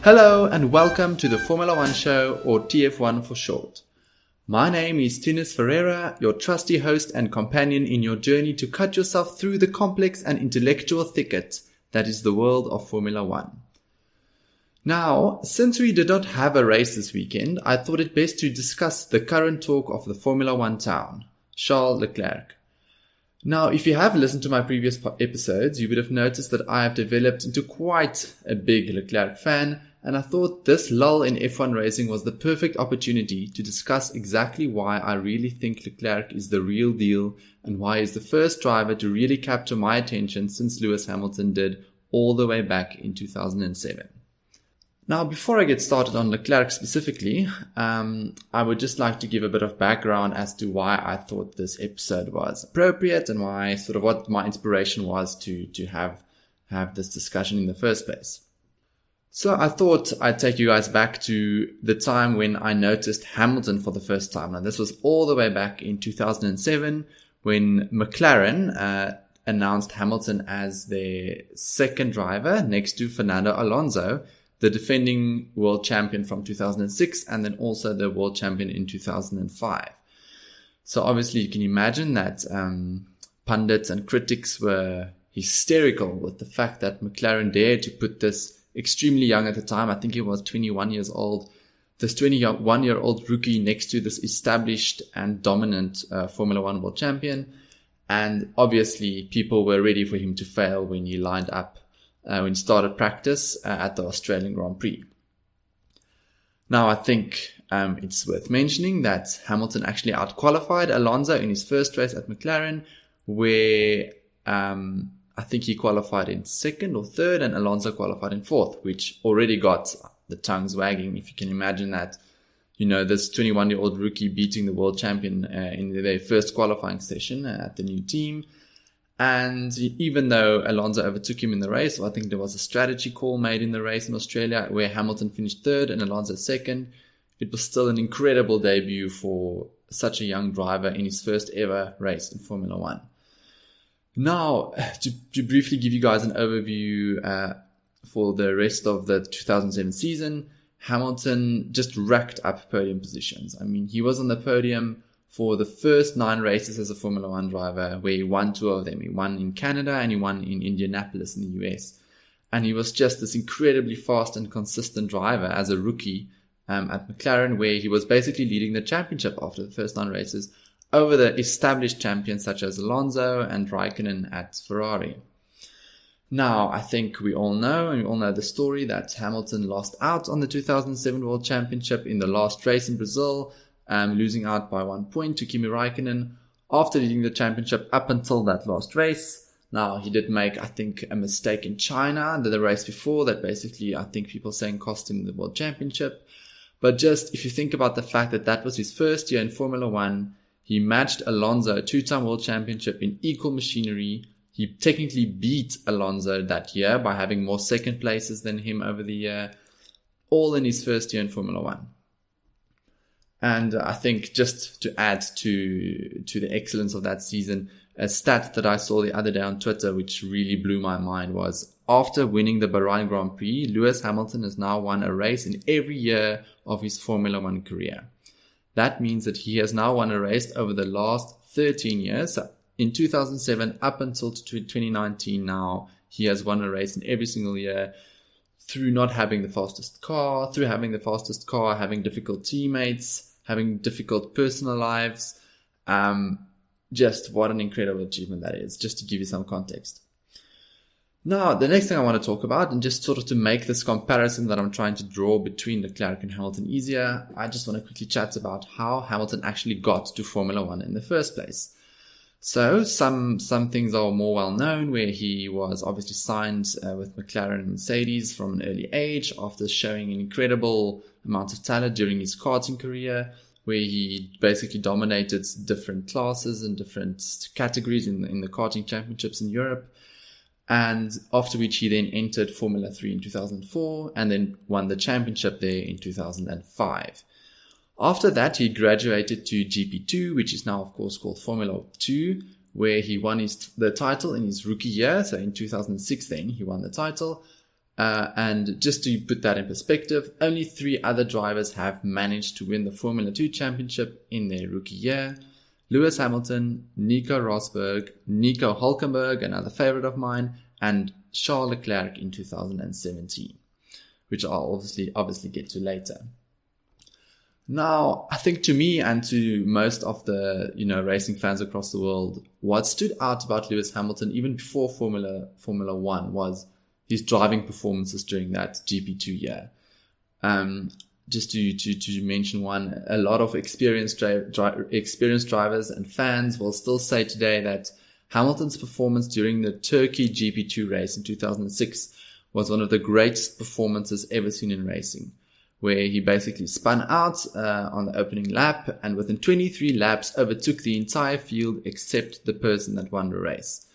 Hello and welcome to the Formula One show, or TF1 for short. My name is Tinus Ferreira, your trusty host and companion in your journey to cut yourself through the complex and intellectual thicket that is the world of Formula One. Now, since we did not have a race this weekend, I thought it best to discuss the current talk of the Formula One town, Charles Le Clerq. Now, if you have listened to my previous episodes, you would have noticed that I have developed into quite a big Leclerc fan, and I thought this lull in F1 racing was the perfect opportunity to discuss exactly why I really think Leclerc is the real deal and why he's the first driver to really capture my attention since Lewis Hamilton did all the way back in 2007. Now, before I get started on Leclerc specifically, I would just like to give a bit of background as to why I thought this episode was appropriate and what my inspiration was to have this discussion in the first place. So I thought I'd take you guys back to the time when I noticed Hamilton for the first time. Now, this was all the way back in 2007 when McLaren announced Hamilton as their second driver next to Fernando Alonso, the defending world champion from 2006 and then also the world champion in 2005. So obviously you can imagine that pundits and critics were hysterical with the fact that McLaren dared to put this extremely young at the time, I think he was 21 years old, this 21-year-old rookie next to this established and dominant Formula One world champion. And obviously people were ready for him to fail when he lined up when he started practice at the Australian Grand Prix. Now, I think it's worth mentioning that Hamilton actually outqualified Alonso in his first race at McLaren, where I think he qualified in second or third and Alonso qualified in fourth, which already got the tongues wagging. If you can imagine that, this 21-year-old rookie beating the world champion in their first qualifying session at the new team. And even though Alonso overtook him in the race, I think there was a strategy call made in the race in Australia where Hamilton finished third and Alonso second. It was still an incredible debut for such a young driver in his first ever race in Formula One. Now, to briefly give you guys an overview for the rest of the 2007 season, Hamilton just racked up podium positions. I mean, he was on the podium for the first 9 races as a Formula One driver, where he won 2 of them. He won in Canada and he won in Indianapolis in the US. And he was just this incredibly fast and consistent driver as a rookie at McLaren, where he was basically leading the championship after the first 9 races over the established champions such as Alonso and Raikkonen at Ferrari. Now, I think we all know the story that Hamilton lost out on the 2007 World Championship in the last race in Brazil, losing out by 1 point to Kimi Raikkonen after leading the championship up until that last race. Now, he did make, I think, a mistake in China, the race before, that basically, I think people saying cost him the World Championship. But just, if you think about the fact that that was his first year in Formula One, he matched Alonso, a 2-time World Championship, in equal machinery. He technically beat Alonso that year by having more second places than him over the year, all in his first year in Formula One. And I think just to add to the excellence of that season, a stat that I saw the other day on Twitter, which really blew my mind, was after winning the Bahrain Grand Prix, Lewis Hamilton has now won a race in every year of his Formula One career. That means that he has now won a race over the last 13 years. So in 2007 up until 2019 now, he has won a race in every single year through not having the fastest car, having difficult teammates, having difficult personal lives. Just what an incredible achievement that is, just to give you some context. Now, the next thing I want to talk about, and just sort of to make this comparison that I'm trying to draw between Leclerc and Hamilton easier, I just want to quickly chat about how Hamilton actually got to Formula One in the first place. So some things are more well known, where he was obviously signed with McLaren and Mercedes from an early age after showing an incredible amount of talent during his karting career, where he basically dominated different classes and different categories in the karting championships in Europe. And after which he then entered Formula 3 in 2004 and then won the championship there in 2005. After that, he graduated to GP2, which is now, of course, called Formula 2, where he won the title in his rookie year. So in 2006, then he won the title. And just to put that in perspective, only 3 other drivers have managed to win the Formula 2 championship in their rookie year. Lewis Hamilton, Nico Rosberg, Nico Hulkenberg, another favorite of mine, and Charles Leclerc in 2017, which I'll obviously get to later. Now, I think to me and to most of the, racing fans across the world, what stood out about Lewis Hamilton even before Formula 1 was his driving performances during that GP2 year. Just to mention one, a lot of experienced drivers and fans will still say today that Hamilton's performance during the Turkey GP2 race in 2006 was one of the greatest performances ever seen in racing, where he basically spun out on the opening lap and within 23 laps overtook the entire field except the person that won the race.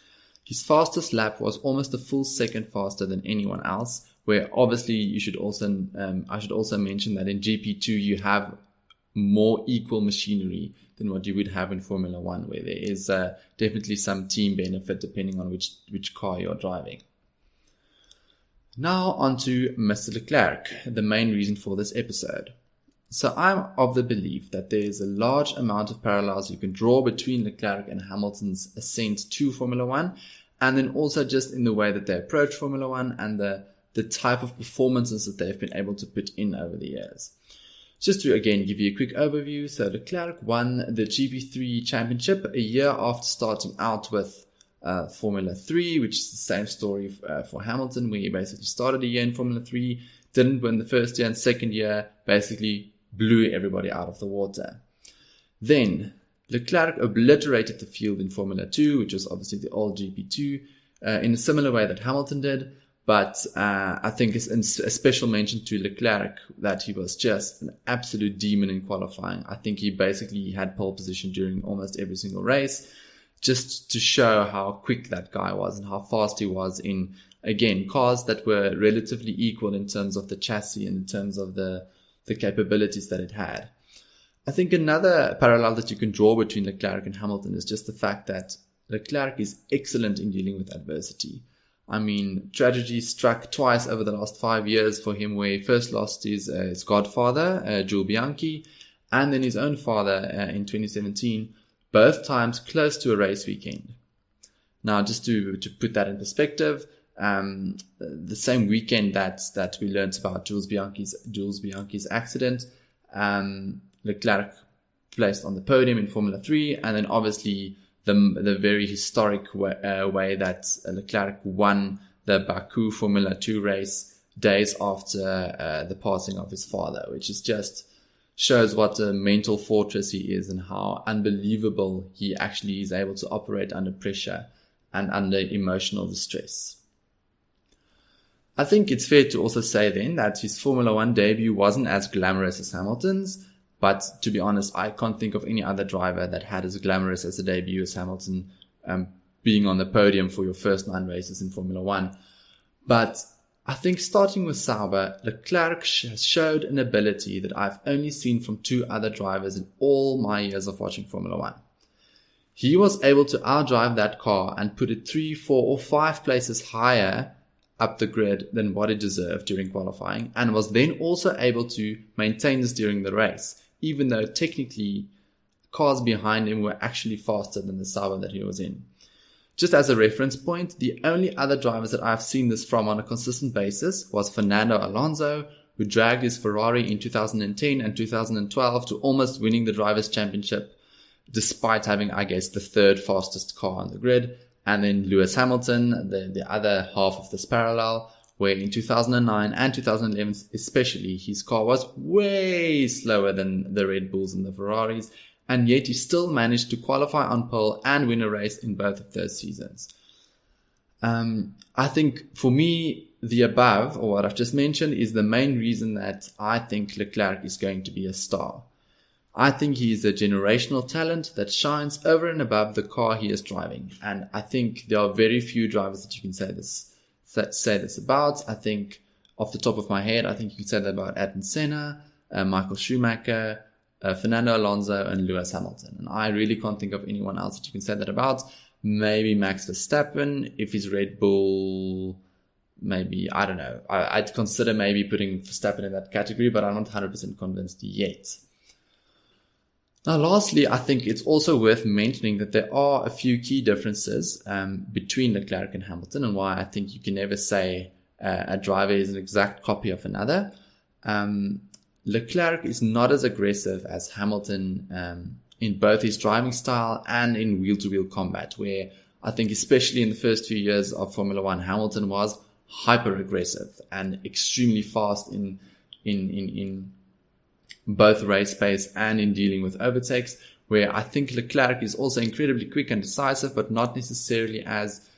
His fastest lap was almost a full second faster than anyone else, where obviously I should also mention that in GP2 you have more equal machinery than what you would have in Formula 1, where there is definitely some team benefit depending on which car you're driving. Now on to Mr. Leclerc, the main reason for this episode. So I'm of the belief that there is a large amount of parallels you can draw between Leclerc and Hamilton's ascent to Formula 1, and then also just in the way that they approach Formula 1 and the type of performances that they've been able to put in over the years. Just to again give you a quick overview, so Leclerc won the GP3 championship a year after starting out with Formula 3, which is the same story for Hamilton, where he basically started a year in Formula 3, didn't win the first year, and second year basically blew everybody out of the water. Then Leclerc obliterated the field in Formula 2, which was obviously the old GP2, in a similar way that Hamilton did. But I think it's a special mention to Leclerc that he was just an absolute demon in qualifying. I think he basically had pole position during almost every single race, just to show how quick that guy was and how fast he was in, again, cars that were relatively equal in terms of the chassis and in terms of the capabilities that it had. I think another parallel that you can draw between Leclerc and Hamilton is just the fact that Leclerc is excellent in dealing with adversity. I mean, tragedy struck twice over the last 5 years for him, where he first lost his godfather, Jules Bianchi, and then his own father in 2017, both times close to a race weekend. Now, just to put that in perspective, the same weekend that we learned about Jules Bianchi's accident, Leclerc placed on the podium in Formula 3, and then obviously the very historic way that Leclerc won the Baku Formula 2 race days after the passing of his father, which is just shows what a mental fortress he is and how unbelievable he actually is able to operate under pressure and under emotional distress. I think it's fair to also say then that his Formula 1 debut wasn't as glamorous as Hamilton's, but to be honest, I can't think of any other driver that had as glamorous as a debut as Hamilton, being on the podium for your first 9 races in Formula 1. But I think starting with Sauber, Leclerc has showed an ability that I've only seen from 2 other drivers in all my years of watching Formula 1. He was able to outdrive that car and put it 3, 4 or 5 places higher up the grid than what it deserved during qualifying, and was then also able to maintain this during the race, even though technically cars behind him were actually faster than the Sauber that he was in. Just as a reference point, the only other drivers that I've seen this from on a consistent basis was Fernando Alonso, who dragged his Ferrari in 2010 and 2012 to almost winning the Drivers' Championship, despite having, I guess, the 3rd fastest car on the grid. And then Lewis Hamilton, the other half of this parallel, where in 2009 and 2011 especially, his car was way slower than the Red Bulls and the Ferraris, and yet he still managed to qualify on pole and win a race in both of those seasons. I think for me, the above, or what I've just mentioned, is the main reason that I think Leclerc is going to be a star. I think he is a generational talent that shines over and above the car he is driving. And I think there are very few drivers that you can say this about. I think off the top of my head, I think you can say that about Ayrton Senna, Michael Schumacher, Fernando Alonso and Lewis Hamilton. And I really can't think of anyone else that you can say that about. Maybe Max Verstappen, if his Red Bull maybe, I don't know. I'd consider maybe putting Verstappen in that category, but I'm not 100% convinced yet. Now, lastly, I think it's also worth mentioning that there are a few key differences between Leclerc and Hamilton, and why I think you can never say a driver is an exact copy of another. Leclerc is not as aggressive as Hamilton in both his driving style and in wheel-to-wheel combat, where I think especially in the first few years of Formula One, Hamilton was hyper-aggressive and extremely fast in both race pace and in dealing with overtakes, where I think Leclerc is also incredibly quick and decisive, but not necessarily as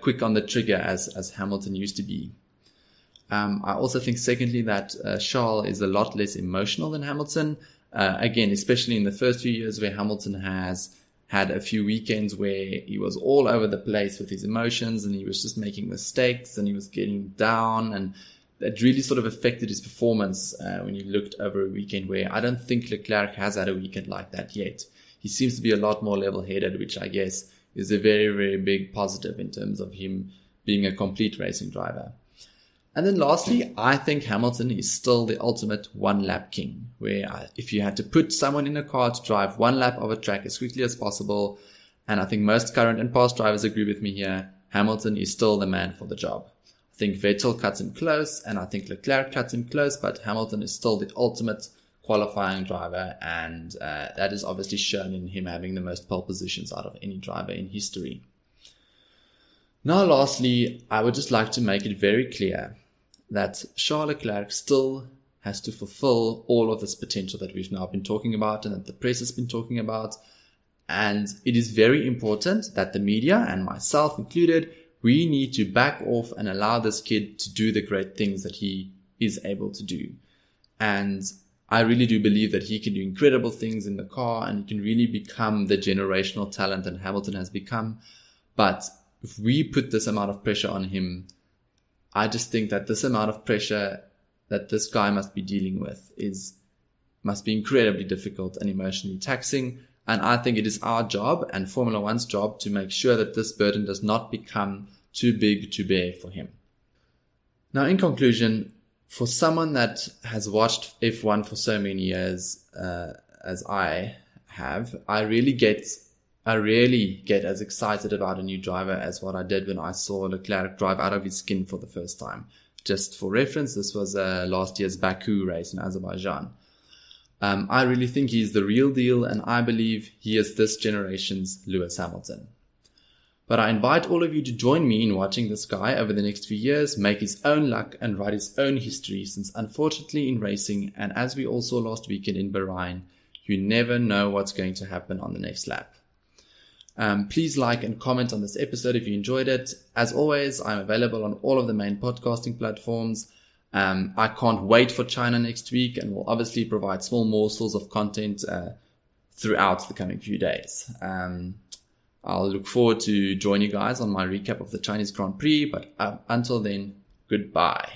quick on the trigger as Hamilton used to be. I also think, secondly, that Charles is a lot less emotional than Hamilton. Again, especially in the first few years, where Hamilton has had a few weekends where he was all over the place with his emotions, and he was just making mistakes, and he was getting down, and that really sort of affected his performance when you looked over a weekend, where I don't think Leclerc has had a weekend like that yet. He seems to be a lot more level-headed, which I guess is a very, very big positive in terms of him being a complete racing driver. And then lastly, I think Hamilton is still the ultimate one-lap king, where if you had to put someone in a car to drive one lap of a track as quickly as possible, and I think most current and past drivers agree with me here, Hamilton is still the man for the job. I think Vettel cuts him close, and I think Leclerc cuts him close, but Hamilton is still the ultimate qualifying driver, and that is obviously shown in him having the most pole positions out of any driver in history. Now, lastly, I would just like to make it very clear that Charles Leclerc still has to fulfill all of this potential that we've now been talking about and that the press has been talking about. And it is very important that the media, and myself included, we need to back off and allow this kid to do the great things that he is able to do. And I really do believe that he can do incredible things in the car, and he can really become the generational talent that Hamilton has become. But if we put this amount of pressure on him, I just think that this amount of pressure that this guy must be dealing with must be incredibly difficult and emotionally taxing. And I think it is our job and Formula One's job to make sure that this burden does not become too big to bear for him. Now, in conclusion, for someone that has watched F1 for so many years, as I have, I really get as excited about a new driver as what I did when I saw Leclerc drive out of his skin for the first time. Just for reference, this was last year's Baku race in Azerbaijan. I really think he's the real deal, and I believe he is this generation's Lewis Hamilton. But I invite all of you to join me in watching this guy over the next few years make his own luck and write his own history, since unfortunately in racing, and as we all saw last weekend in Bahrain, you never know what's going to happen on the next lap. Please like and comment on this episode if you enjoyed it. As always, I'm available on all of the main podcasting platforms. I can't wait for China next week, and will obviously provide small morsels of content throughout the coming few days. I'll look forward to join you guys on my recap of the Chinese Grand Prix, but until then, goodbye.